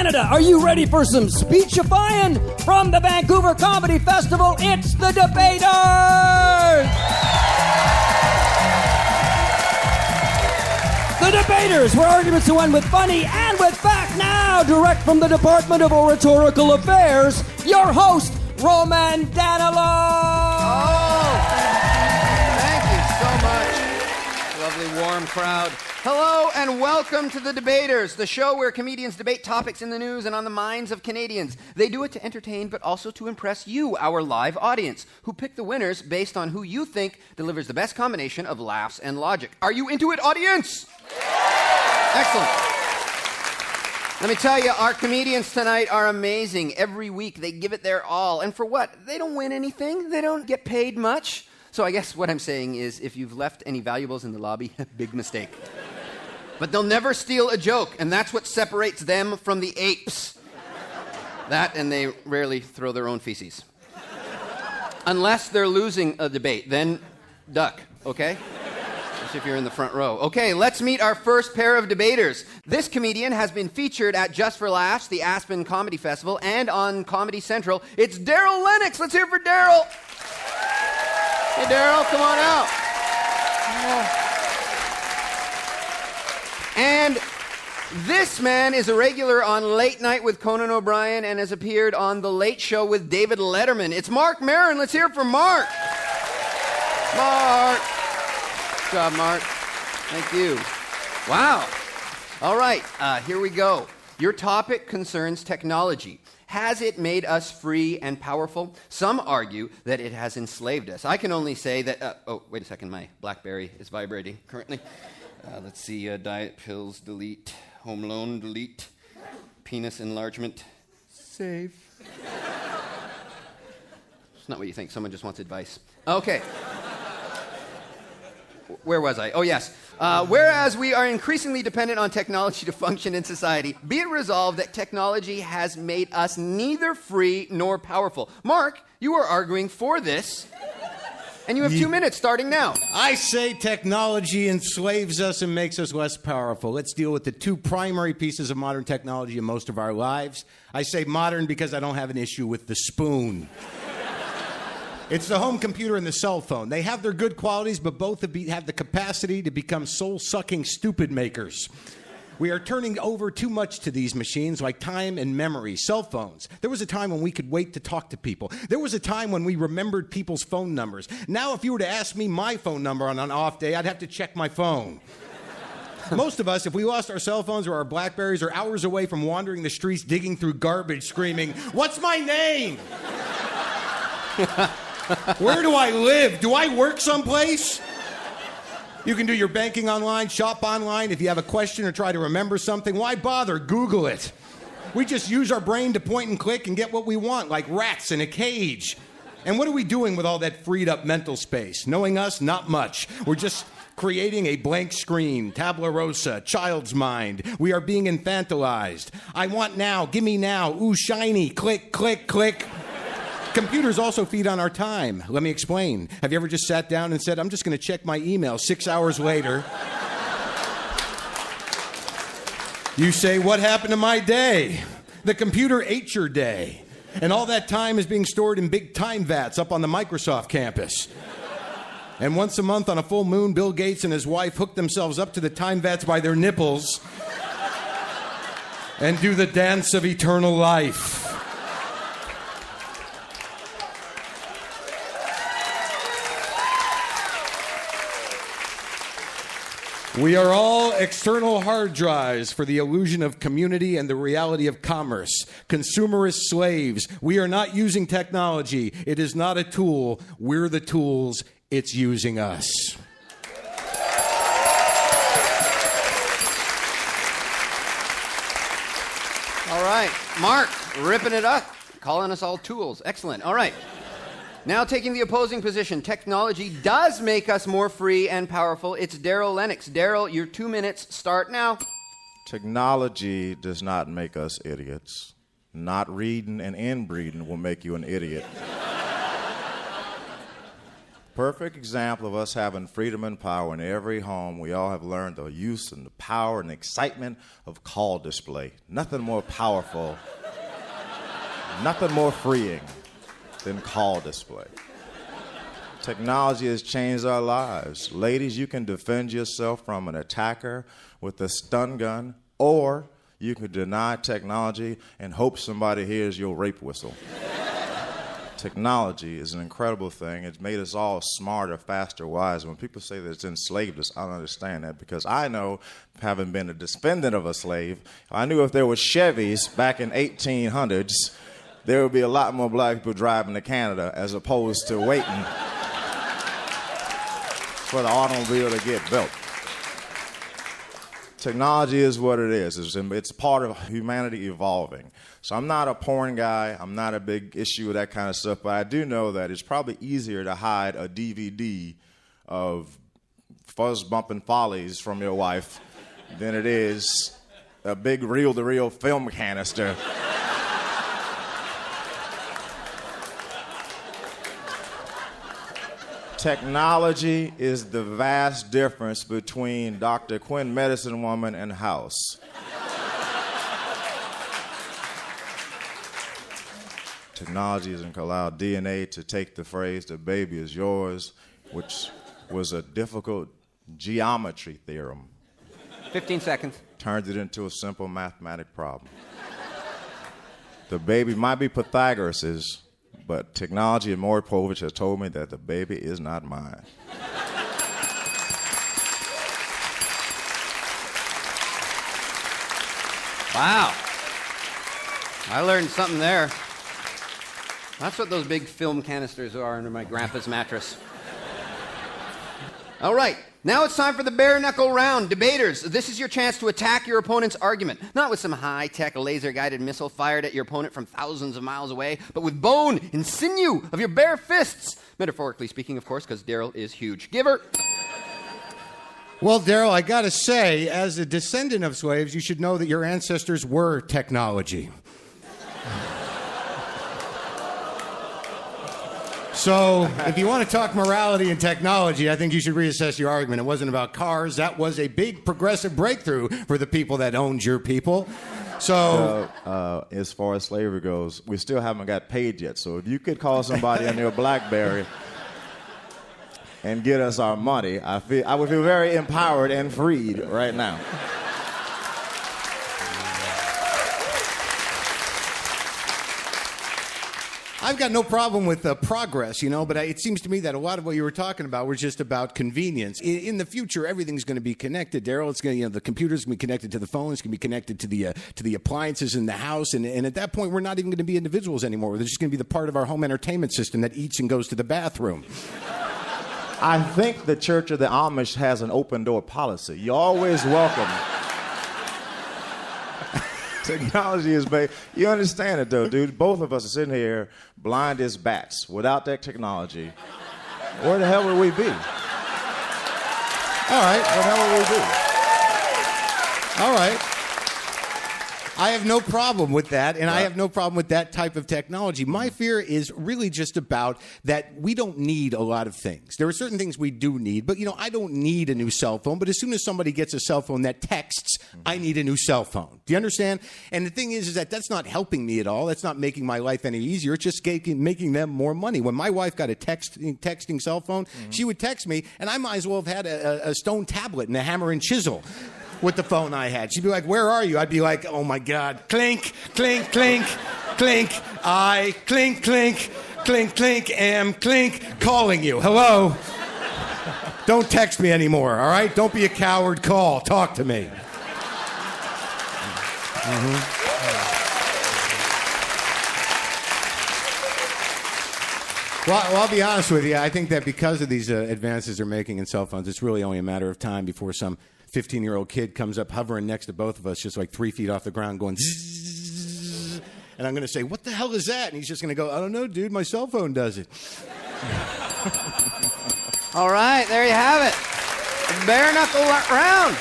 Canada, are you ready for some speechifying? From the Vancouver Comedy Festival, it's the Deabtors! The Deabtors, where arguments are won with funny and with fact. Now, direct from the Department of Oratorical Affairs, your host, Roman Danilo! Thank you so much. Lovely, warm crowd. Hello and welcome to the Deabtors, the show where comedians debate topics in the news and on the minds of Canadians. They do it to entertain, but also to impress you, our live audience, who pick the winners based on who you think delivers the best combination of laughs and logic. Are you into it, audience? Excellent. Let me tell you, our comedians tonight are amazing. Every week they give it their all. And for what? They don't win anything. They don't get paid much. So I guess what I'm saying is, if you've left any valuables in the lobby, big mistake. But they'll never steal a joke, and that's what separates them from the apes. That, and they rarely throw their own feces. Unless they're losing a debate, then duck, okay? Especially if you're in the front row. Okay, let's meet our first pair of debaters. This comedian has been featured at Just for Laughs, the Aspen Comedy Festival, and on Comedy Central. It's Darryl Lenox. Let's hear it for Darryl. Hey, Darryl, come on out. And this man is a regular on Late Night with Conan O'Brien and has appeared on The Late Show with David Letterman. It's Marron. Let's hear it for Mark. Mark. Good job, Mark. Thank you. Wow. All right, here we go. Your topic concerns technology. Has it made us free and powerful? Some argue that it has enslaved us. I can only say that... oh, wait a second. My BlackBerry is vibrating currently. Let's see. Diet pills, delete. Home loan, delete. Penis enlargement, save. It's not what you think. Someone just wants advice. Okay. Where was I? Oh, yes. Whereas we are increasingly dependent on technology to function in society, be it resolved that technology has made us neither free nor powerful. Mark, you are arguing for this, and you have 2 minutes starting now. I say technology enslaves us and makes us less powerful. Let's deal with the two primary pieces of modern technology in most of our lives. I say modern because I don't have an issue with the spoon. It's the home computer and the cell phone. They have their good qualities, but both have the capacity to become soul-sucking stupid makers. We are turning over too much to these machines, like time and memory. Cell phones. There was a time when we could wait to talk to people. There was a time when we remembered people's phone numbers. Now, if you were to ask me my phone number on an off day, I'd have to check my phone. Most of us, if we lost our cell phones or our BlackBerries, are hours away from wandering the streets, digging through garbage, screaming, "What's my name? Where do I live? Do I work someplace?" You can do your banking online, shop online. If you have a question or try to remember something, why bother? Google it. We just use our brain to point and click and get what we want, like rats in a cage. And what are we doing with all that freed up mental space? Knowing us, not much. We're just creating a blank screen, tabula rasa, child's mind. We are being infantilized. I want now, give me now, ooh, shiny, click, click, click. Computers also feed on our time. Let me explain. Have you ever just sat down and said, "I'm just going to check my email"? 6 hours later, you say, "What happened to my day?" The computer ate your day. And all that time is being stored in big time vats up on the Microsoft campus. And once a month on a full moon, Bill Gates and his wife hook themselves up to the time vats by their nipples and do the dance of eternal life. We are all external hard drives for the illusion of community and the reality of commerce. Consumerist slaves. We are not using technology. It is not a tool. We're the tools. It's using us. All right. Mark, ripping it up. Calling us all tools. Excellent. All right. Now taking the opposing position, technology does make us more free and powerful. It's Darryl Lenox. Darryl, your 2 minutes start now. Technology does not make us idiots. Not reading and inbreeding will make you an idiot. Perfect example of us having freedom and power in every home. We all have learned the use and the power and excitement of call display. Nothing more powerful, nothing more freeing than call display. Technology has changed our lives. Ladies, you can defend yourself from an attacker with a stun gun, or you can deny technology and hope somebody hears your rape whistle. Technology is an incredible thing. It's made us all smarter, faster, wiser. When people say that it's enslaved us, I don't understand that, because I know, having been a descendant of a slave, I knew if there were Chevys back in 1800s, there would be a lot more black people driving to Canada as opposed to waiting for the automobile to get built. Technology is what it is. It's part of humanity evolving. So I'm not a porn guy. I'm not a big issue with that kind of stuff. But I do know that it's probably easier to hide a DVD of fuzz-bumping follies from your wife than it is a big reel-to-reel film canister. Technology is the vast difference between Dr. Quinn Medicine Woman and House. Technology has allowed DNA to take the phrase, "the baby is yours," which was a difficult geometry theorem. 15 seconds. Turns it into a simple mathematic problem. The baby might be Pythagoras's, but technology and Maury Povich has told me that the baby is not mine. Wow. I learned something there. That's what those big film canisters are under my grandpa's mattress. All right. Now it's time for the bare knuckle round. Debaters, this is your chance to attack your opponent's argument. Not with some high-tech laser-guided missile fired at your opponent from thousands of miles away, but with bone and sinew of your bare fists. Metaphorically speaking, of course, because Darryl is huge. Giver. Well, Darryl, I gotta say, as a descendant of slaves, you should know that your ancestors were technology. So, if you want to talk morality and technology, I think you should reassess your argument. It wasn't about cars. That was a big progressive breakthrough for the people that owned your people. So, as far as slavery goes, we still haven't got paid yet. So, if you could call somebody on your BlackBerry and get us our money, I would feel very empowered and freed right now. I've got no problem with progress, but it seems to me that a lot of what you were talking about was just about convenience. In the future, everything's going to be connected, Darryl. It's going to, the computer's going to be connected to the phone. It's going to be connected to the appliances in the house. And at that point, we're not even going to be individuals anymore. They're just going to be the part of our home entertainment system that eats and goes to the bathroom. I think the Church of the Amish has an open door policy. You're always welcome. Technology is big. You understand it, though, dude. Both of us are sitting here blind as bats. Without that technology, where the hell would we be? All right. Where the hell would we be? All right. I have no problem with that, and I have no problem with that type of technology. My fear is really just about that we don't need a lot of things. There are certain things we do need, but, I don't need a new cell phone. But as soon as somebody gets a cell phone that texts, I need a new cell phone. Do you understand? And the thing is that that's not helping me at all. That's not making my life any easier. It's just making them more money. When my wife got a texting cell phone, she would text me, and I might as well have had a stone tablet and a hammer and chisel with the phone I had. She'd be like, "Where are you?" I'd be like, "Oh my God, clink, clink, clink, clink, I clink, clink, clink, clink, am clink, calling you. Hello? Don't text me anymore, all right? Don't be a coward, call, talk to me." Well, I'll be honest with you. I think that because of these advances they're making in cell phones, it's really only a matter of time before some 15-year-old kid comes up hovering next to both of us, just like 3 feet off the ground, going zzz, and I'm going to say, "What the hell is that?" And he's just going to go, "I don't know, dude. My cell phone does it." All right, there you have it. Bare knuckle round.